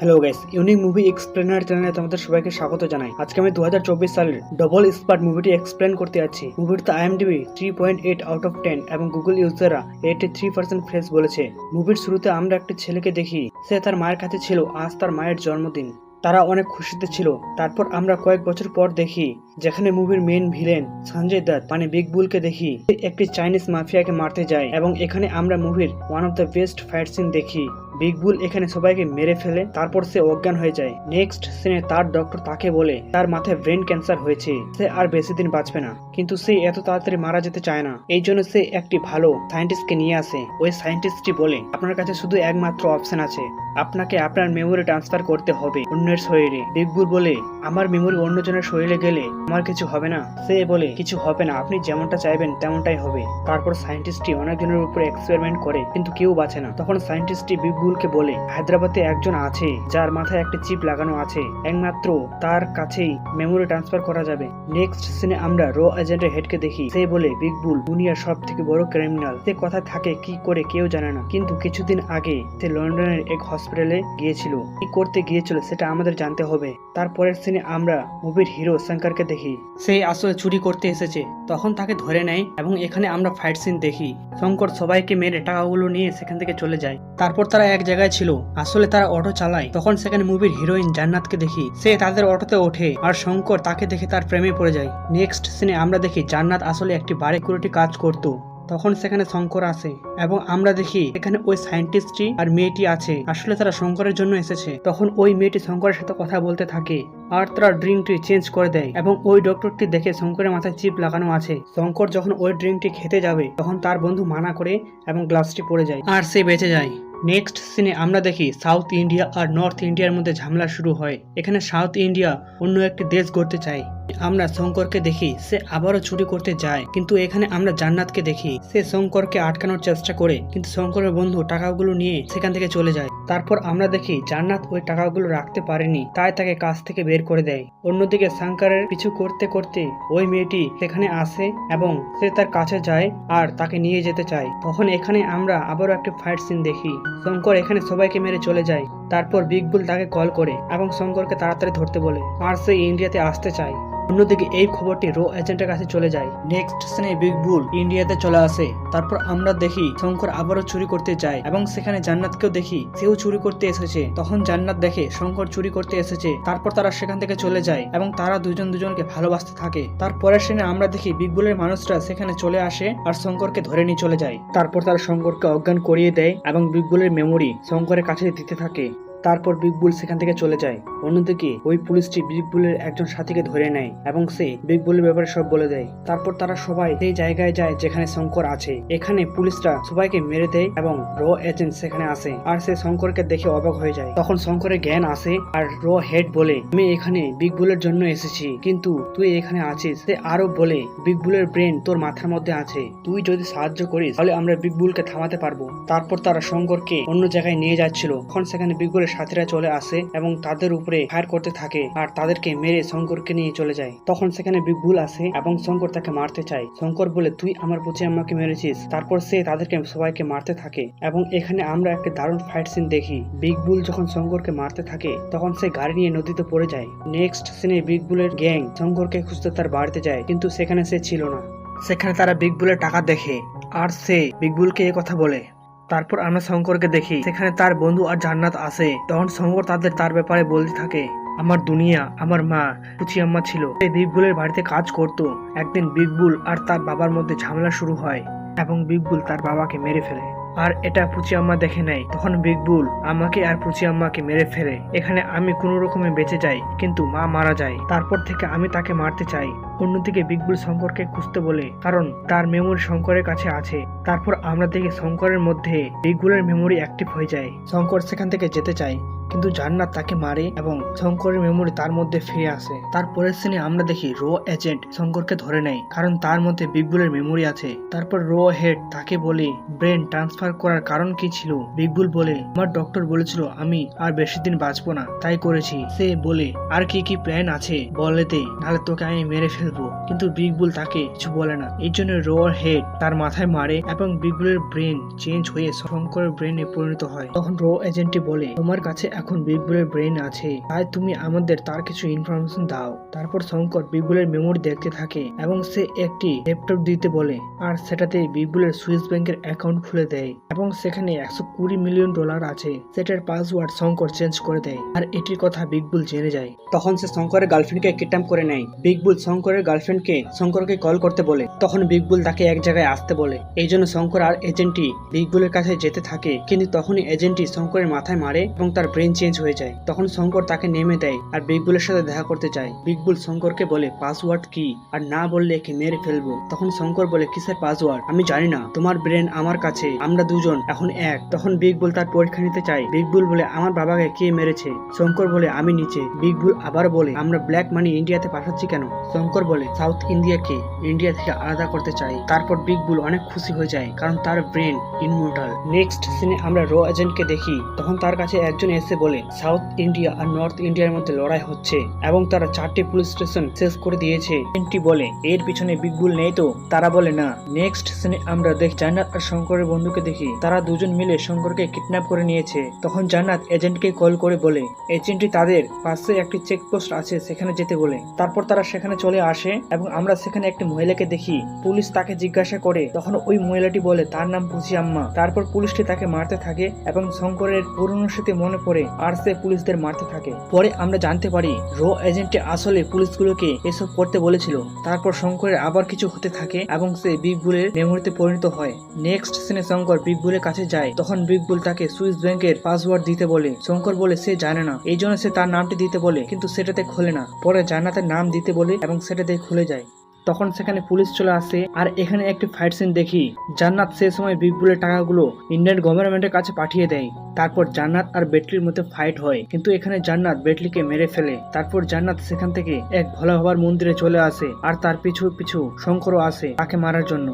Hello guys, unique movie explainer চ্যানেলে তোমাদের সবাইকে স্বাগত জানাই। আজকে আমি 2024 সালের ডবল স্পার্ট মুভিটি এক্সপ্লেন করতে যাচ্ছি। মুভিটিতে আইএমডিবি 3.8 আউট অফ 10 এবং গুগল ইউজাররা 83% ফ্রেশ বলেছে। মুভির শুরুতে আমরা একটি ছেলেকে দেখি, সে তার মায়ের কাছে ছিল। আজ তার মায়ের জন্মদিন, তারা অনেক খুশিতে ছিল। তারপর আমরা কয়েক বছর পর দেখি যেখানে মুভির মেইন ভিলেন সঞ্জয় দত্ত মানে বিগ বুলকে দেখি একটি চাইনিজ মাফিয়াকে মারতে যায়, এবং এখানে আমরা মুভির one of the best fight scene দেখি। বিগ বুল এখানে সবাইকে মেরে ফেলে, তারপর সে অজ্ঞান হয়ে যায়। নেক্সট সিনে তার ডক্টর তাকে বলে তার মাথায় ব্রেন ক্যান্সার হয়েছে, সে আর বেশি দিন বাঁচবে না। কিন্তু সে এত তাড়াতাড়ি মারা যেতে চায় না, এই জন্য সে একটি ভালো সায়েন্টিস্টকে নিয়ে আসে। ওই সায়েন্টিস্টটি বলে আপনার কাছে শুধু একমাত্র অপশন আছে, আপনাকে আপনার মেমোরি ট্রান্সফার করতে হবে অন্যের শরীরে। বিগ বুল বলে আমার মেমোরি অন্যজনের শরীরে গেলে আমার কিছু হবে না। সে বলে কিছু হবে না, আপনি যেমনটা চাইবেন তেমনটাই হবে। তারপর সায়েন্টিস্টটি অনেকজনের উপরে এক্সপেরিমেন্ট করে কিন্তু কেউ বাঁচে না। তখন সায়েন্টিস্টটি বিগ বুলকে বলে হায়দ্রাবাদে একজন আছে যার মাথায় একটা চিপ লাগানো আছে, একমাত্র তার কাছেই মেমোরি ট্রান্সফার করা যাবে। নেক্সট সিনে আমরা র এজেন্টের হেডকে দেখি, সে বলে বিগ বুল দুনিয়ার সব থেকে বড় ক্রিমিনাল। সে কোথায় থাকে কি করে কেউ জানে না, কিন্তু কিছুদিন আগে সে লন্ডনের এক হসপিটালে গিয়েছিল। কি করতে গিয়েছিল সেটা আমাদের জানতে হবে। তারপরের সিনে আমরা মুভির হিরো শঙ্করকে দেখি, সে আসলে চুরি করতে এসেছে। তখন তাকে ধরে নেয় এবং এখানে আমরা ফাইট সিন দেখি। শঙ্কর সবাইকে মেরে টাকাগুলো নিয়ে সেখান থেকে চলে যায়। তারপর তারা এক জায়গায় ছিল, আসলে তারা অটো চালায়। তখন সেখানে মুভির হিরোইন জান্নাতকে দেখি, সে তাদের অটোতে ওঠে আর শঙ্কর তাকে দেখে তার প্রেমে পড়ে যায়। নেক্সট সিনে আমরা দেখি জান্নাত আসলে একটি বাড়ি সিকিউরিটি কাজ করতো। তখন সেখানে শঙ্কর আসে এবং আমরা দেখি এখানে ওই সায়েন্টিস্টটি আর মেয়েটি আছে, আসলে তারা শঙ্করের জন্য এসেছে। তখন ওই মেয়েটি শঙ্করের সাথে কথা বলতে থাকে আর তারা ড্রিঙ্কটি চেঞ্জ করে দেয়, এবং ওই ডক্টরটি দেখে শঙ্করের মাথায় চিপ লাগানো আছে। শঙ্কর যখন ওই ড্রিঙ্কটি খেতে যাবে তখন তার বন্ধু মানা করে এবং গ্লাসটি পড়ে যায় আর সে বেঁচে যায়। নেক্সট সিনে আমরা দেখি সাউথ ইন্ডিয়া আর নর্থ ইন্ডিয়ার মধ্যে ঝামেলা শুরু হয়। এখানে সাউথ ইন্ডিয়া অন্য একটি দেশ গড়তে চায়। আমরা শঙ্করকে দেখি, সে আবারও চুরি করতে যায়, কিন্তু এখানে আমরা জান্নাতকে দেখি, সে শঙ্করকে আটকানোর চেষ্টা করে, কিন্তু শঙ্করের বন্ধু টাকাগুলো নিয়ে সেখান থেকে চলে যায়। তারপর আমরা দেখি জান্নাত ওই টাকাগুলো রাখতে পারেনি, তাই তাকে কাজ থেকে বের করে দেয়। অন্যদিকে শঙ্করের পিছু করতে করতে ওই মেয়েটি সেখানে আসে এবং সে তার কাছে যায় আর তাকে নিয়ে যেতে চায়। তখন এখানে আমরা আবারও একটি ফাইট সিন দেখি, শঙ্কর এখানে সবাইকে মেরে চলে যায়। তারপর বিগ বুল তাকে কল করে এবং শঙ্করকে তাড়াতাড়ি ধরতে বলে আর সে ইন্ডিয়াতে আসতে চায়। অন্যদিকে এই খবরটি রো এজেন্টের কাছে চলে যায়। নেক্সট সিনে বিগ বুল ইন্ডিয়াতে চলে আসে। তারপর আমরা দেখি শঙ্কর আবারও চুরি করতে যায় এবং সেখানে জান্নাতকেও দেখি, সেও চুরি করতে এসেছে। তখন জান্নাত দেখে শঙ্কর চুরি করতে এসেছে, তারপর তারা সেখান থেকে চলে যায় এবং তারা দুজন দুজনকে ভালোবাসতে থাকে। তারপরের সিনে আমরা দেখি বিগ বুলের মানুষরা সেখানে চলে আসে আর শঙ্করকে ধরে নিয়ে চলে যায়। তারপর তারা শঙ্করকে অজ্ঞান করিয়ে দেয় এবং বিগ বুলের মেমোরি শঙ্করের কাছে দিতে থাকে। তারপর বিগ বুল সেখান থেকে চলে যায়। অন্যদিকে ওই পুলিশটি বিগ বুলের একজন সাথীকে ধরে নেয় এবং সে বিগ বুলের ব্যাপারে সব বলে দেয়। তারপর তারা সবাই সেই জায়গায় যায় যেখানে শঙ্কর আছে। এখানে পুলিশরা সবাইকে মেরে দেয় এবং র এজেন্ট সেখানে আসে আর সে শঙ্করকে দেখে অবাক হয়ে যায়। তখন শঙ্করের জ্ঞান আসে আর র হেড বলে আমি এখানে বিগ বুলের জন্য এসেছি, কিন্তু তুই এখানে আছিস। সে আরো বলে বিগ বুলের ব্রেন তোর মাথার মধ্যে আছে, তুই যদি সাহায্য করিস তাহলে আমরা বিগ বুলকে থামাতে পারবো। তারপর তারা শঙ্করকে অন্য জায়গায় নিয়ে যাচ্ছিল। তখন সেখানে বিগ বুলের সাথীরা চলে আসে এবং তাদের উপরে ফায়ার করতে থাকে আর তাদেরকে মেরে শঙ্করকে নিয়ে চলে যায়। তখন সেখানে বিগ বুল আসে এবং শঙ্কর তাকে মারতে চায়। শঙ্কর বলে তুই আমার পুচি আম্মাকে মেরেছিস। তারপর সে তাদেরকে সবাইকে মারতে থাকে এবং এখানে আমরা একটা দারুণ ফাইট সিন দেখি। বিগ বুল যখন শঙ্করকে মারতে থাকে তখন সে গাড়ি নিয়ে নদীতে পড়ে যায়। নেক্সট সিনে বিগ বুলের গ্যাং শঙ্করকে খুঁজতে তার বাড়িতে যায়, কিন্তু সেখানে সে ছিল না। সেখানে তারা বিগ বুলের টাকা দেখে আর সে বিগ বুলকে এই কথা বলে। তারপর আমরা শঙ্করকে দেখি, সেখানে তার বন্ধু আর জান্নাত আসে। তখন শঙ্কর তার ব্যাপারে বলতে থাকে, আমার দুনিয়া, আমার মা পুচি আম্মা ছিল, এই বিগ বুলের বাড়িতে কাজ করতো। একদিন বিগ বুল আর তার বাবার মধ্যে ঝামেলা শুরু হয় এবং বিগ বুল তার বাবাকে মেরে ফেলে আর এটা পুচি আম্মা দেখে নেয়। তখন বিগ বুল আমাকে আর পুচি আম্মাকে মেরে ফেলে। এখানে আমি কোনো রকমে বেঁচে যাই, কিন্তু মা মারা যায়। তারপর থেকে আমি তাকে মারতে চাই। অন্যদিকে বিগ বুল শঙ্করকে খুঁজতে বলে, কারণ তার মেমোরি শঙ্করের কাছে আছে। তারপর আমরা দেখি শঙ্করের মধ্যে বিগ বুলের মেমোরি অ্যাক্টিভ হয়ে যায়। শঙ্কর সেখান থেকে যেতে চায়, কিন্তু জান্নাত তাকে মারে এবং শঙ্করের মেমোরি তার মধ্যে ফিরে আসে। তারপরের সিনে আমরা দেখি রো এজেন্ট শঙ্করকে ধরে নেয়, কারণ তার মধ্যে বিগ বুলের মেমোরি আছে। তারপর রো হেড তাকে বলে ব্রেন ট্রান্সফার করার কারণ কি ছিল। বিগ বুল বলে আমার ডক্টর বলেছিল আমি আর বেশি দিন বাঁচবো না, তাই করেছি। সে বলে আর কি কি প্ল্যান আছে বলে দে, নাহলে তোকে আমি মেরে ফেলবো। কিন্তু বিগ বুল তাকে কিছু বলে না। এই জন্য রো হেড তার মাথায় মারে এবং বিগ বুলের ব্রেন চেঞ্জ হয়ে শঙ্করের ব্রেনে পরিণত হয়। তখন রো এজেন্টটি বলে তোমার কাছে এখন বিগ বুলের ব্রেন আছে, তাই তুমি আমাদের তার কিছু ইনফরমেশন দাও। তারপর শঙ্কর বিগ বুলের মেমোরি দেখতে থাকে এবং সে একটি ল্যাপটপ দিতে বলে, আর সেটাতে বিগ বুলের সুইস ব্যাংকের অ্যাকাউন্ট খুলে দেয় এবং সেখানে $120 মিলিয়ন আছে। সেটার পাসওয়ার্ড শঙ্কর চেঞ্জ করে দেয়, আর এটির কথা বিগ বুল জেনে যায়। তখন সে শঙ্করের গার্লফ্রেন্ডকে কিডন্যাপ করে নেয়। বিগ বুল শঙ্করের গার্লফ্রেন্ডকে শঙ্করকে কল করতে বলে, তখন বিগ বুল তাকে এক জায়গায় আসতে বলে। এই জন্য শঙ্কর আর এজেন্টটি বিগ বুলের কাছে যেতে থাকে, কিন্তু তখনই এজেন্টটি শঙ্করের মাথায় মারে এবং তার ব্রেন চেঞ্জ হয়ে যায়। তখন শঙ্কর তাকে নেমে দেয় আর বিগ বুলের সাথে দেখা করতে চায়। বিগ বুল শঙ্করকে বলে পাসওয়ার্ড কি, আর না বললে একে মেরে ফেলবো। তখন শঙ্কর বলে কিসের পাসওয়ার্ড, আমি জানি না, তোমার ব্রেন আমার কাছে, আমরা দুজন এখন এক। তখন বিগ বুল তার পরীক্ষা নিতে চায়। বিগ বুল বলে আমার বাবাকে কে মেরেছে। শঙ্কর বলে আমি নিচে। বিগ বুল আবার বলে আমরা ব্ল্যাক মানি ইন্ডিয়াতে পাঠাচ্ছি কেন। শঙ্কর বলে সাউথ ইন্ডিয়াকে ইন্ডিয়া থেকে আলাদা করতে চাই। তারপর বিগ বুল অনেক খুশি হয়ে যায়, কারণ তার ব্রেন ইনমর্টাল। নেক্সট সিনে আমরা র এজেন্টকে দেখি। তখন তার কাছে একজন এসে বলে সাউথ ইন্ডিয়া আর নর্থ ইন্ডিয়ার মধ্যে লড়াই হচ্ছে এবং তারা 4টি পুলিশ স্টেশন শেষ করে দিয়েছে। এজেন্টটি বলে এর পিছনে বিগ বুল নেই তো। তারা বলে না। নেক্সট সিনে আমরা দেখি জান্নাত আর শঙ্করের বন্ধুকে দেখি। তারা দুজন মিলে শঙ্করকে কিডন্যাপ করে নিয়েছে। তখন জান্নাত এজেন্টকে কল করে বলে এজেন্টটি তাদের পাশে একটি চেকপোস্ট আছে, সেখানে যেতে বলে। তারপর তারা সেখানে চলে আসে এবং আমরা সেখানে একটি মহিলাকে দেখি। পুলিশ তাকে জিজ্ঞাসা করে, তখন ওই মহিলাটি বলে তার নাম পুচি আম্মা। তারপর পুলিশটি তাকে মারতে থাকে এবং শঙ্করের পুরনো স্মৃতি মনে পড়ে আর সে পুলিশদের মারতে থাকে। পরে আমরা জানতে পারি র এজেন্টটি আসলে পুলিশগুলোকে এসব করতে বলেছিল। তারপর শঙ্করের আবার কিছু হতে থাকে এবং সে বিগ বুলের মেমোরিতে পরিণত হয়। নেক্সট সিনে শঙ্কর বিগ বুলের কাছে যায়। তখন বিগ বুল তাকে সুইস ব্যাংকের পাসওয়ার্ড দিতে বলে। শঙ্কর বলে সে জানে না, এই জন্য সে তার নামটি দিতে বলে, কিন্তু সেটাতে খোলে না। পরে জান্নাতের নাম দিতে বলে এবং সেটাতে খুলে যায়। তখন সেখানে পুলিশ চলে আসে আর এখানে একটি ফাইট সিন দেখি। জান্নাত সে সময় বিগ বুলের টাকাগুলো ইন্ডিয়ান গভর্নমেন্টের কাছে পাঠিয়ে দেয়। তারপর জান্নাত আর বেটলির মধ্যে ফাইট হয়, কিন্তু এখানে জান্নাত বেটলিকে মেরে ফেলে। তারপর জান্নাত সেখান থেকে এক ভোলা বাবার মন্দিরে চলে আসে আর তার পিছু পিছু শঙ্করও আসে তাকে মারার জন্য।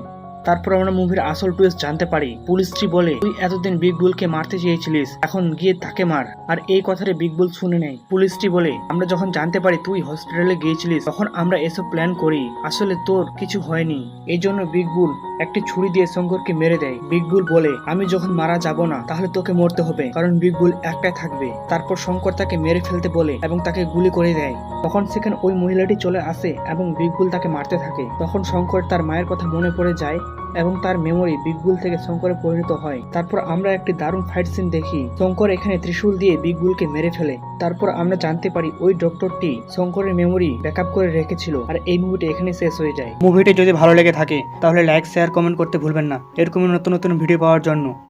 তারপর আমরা মুভির আসল টুইস্ট জানতে পারি। পুলিশটি বলে তুই এতদিন বিগ বুলকে মারতে চেয়েছিলিস, এখন গিয়ে তাকে মার। আর এই কথাটা বিগ বুল শুনে নেয়। পুলিশটি বলে আমরা যখন জানতে পারি তুই হসপিটালে গিয়েছিলিস, তখন আমরা এসব প্ল্যান করি, আসলে তোর কিছু হয়নি। এই জন্য বিগ বুল একটি ছুরি দিয়ে শঙ্করকে মেরে দেয়। বিগ বুল বলে আমি যখন মারা যাব না, তাহলে তোকে মরতে হবে, কারণ বিগ বুল একটাই থাকবে। তারপর শঙ্কর তাকে মেরে ফেলতে বলে এবং তাকে গুলি করে দেয়। তখন সেখানে ওই মহিলাটি চলে আসে এবং বিগ বুল তাকে মারতে থাকে। তখন শঙ্কর তার মায়ের কথা মনে পড়ে যায় এবং তার মেমোরি বিগ বুল থেকে শঙ্করে পরিণত হয়। তারপর আমরা একটি দারুণ ফাইট সিন দেখি। শঙ্কর এখানে ত্রিশূল দিয়ে বিগ বুলকে মেরে ফেলে। তারপর আমরা জানতে পারি ওই ডক্টরটি শঙ্করের মেমোরি ব্যাকআপ করে রেখেছিল। আর এই মুভিটি এখানে শেষ হয়ে যায়। মুভিটি যদি ভালো লেগে থাকে তাহলে লাইক, শেয়ার, কমেন্ট করতে ভুলবেন না এরকম নতুন নতুন ভিডিও পাওয়ার জন্য।